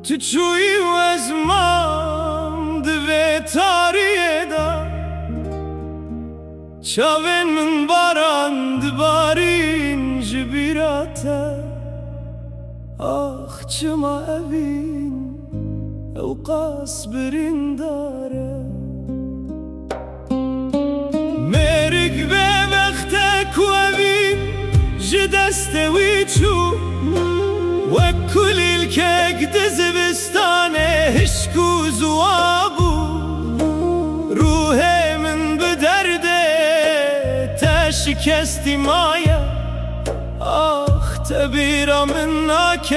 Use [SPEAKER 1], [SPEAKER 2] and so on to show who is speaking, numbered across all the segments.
[SPEAKER 1] Tu çuی و از مام دوی تاریه دا چاوین من باراند بارین جبیراتا آخ چما اوین او قاس برین داره مرگ به وقتك وابين جدستوي چو وكل الكيك دزبستانه هشكو زوابو روحي من بدرده تشكستي مايا آخ تبيرا منك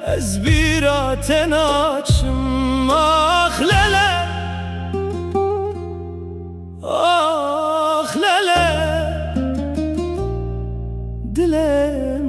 [SPEAKER 1] ازبيرا تناچم آخ لالا آخ لالا دلم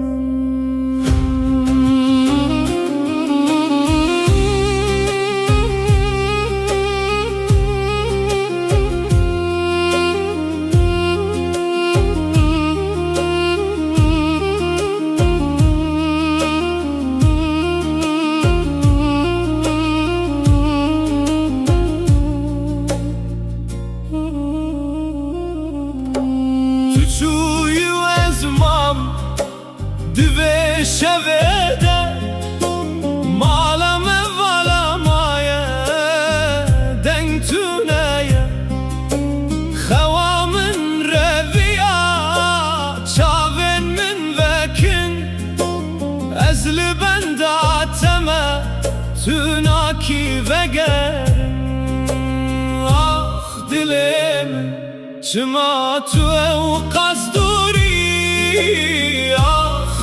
[SPEAKER 1] دوی شویده مالم والامایه دنگ تونایه خوامن رویا چاوین من وکن از لبنداتمه توناکی وگرن آخ دلم چما تو او قصدوری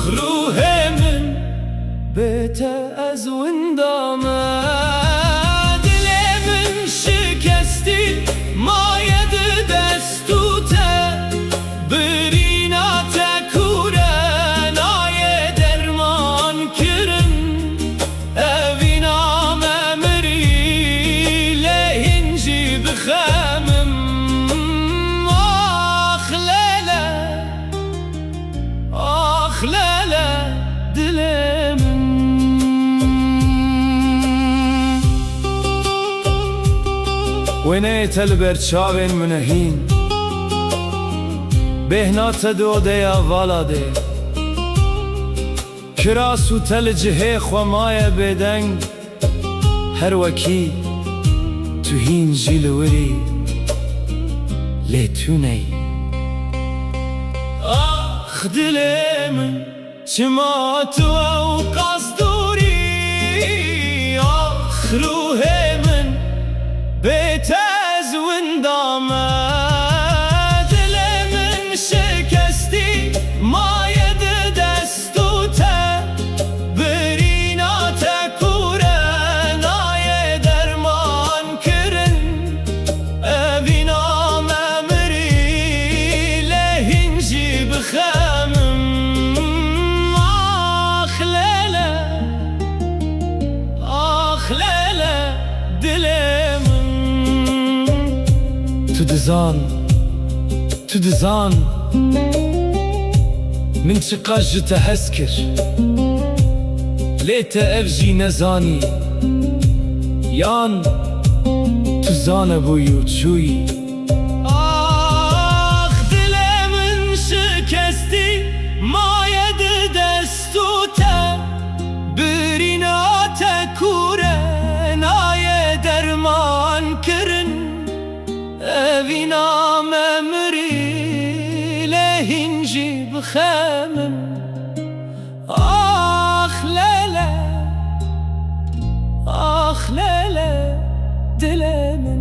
[SPEAKER 1] روحي من بيته از وندامه دلي من شكستي ما يد دستوته بريناته كورن آيه درمان كرن اوينا ممري لهنجي بخمم آخ لالا آخ لالا دلم وينيت البرچاوين منهين بهنات دوده يا ولده کراسو تل جهه خومای بدنگ هر وکی توهین جیلوری لیتونی آخ دلم چما تو او قصدوری آخ روح من بیت از وندامه دل من شکستی ماید دستوته برینات کورن آی درمان کرن اوینا ممری لهنجی بخمم آخ لالا دلم تو دزان من چقاش تهسكر ليت افجي نزاني يان تو زان بويو تشوي آخ دل من شكستي ما يد دستوته برينات كورن آيه درمان كرن اوینا ممری لهنجی بخمم آخ لالا دلم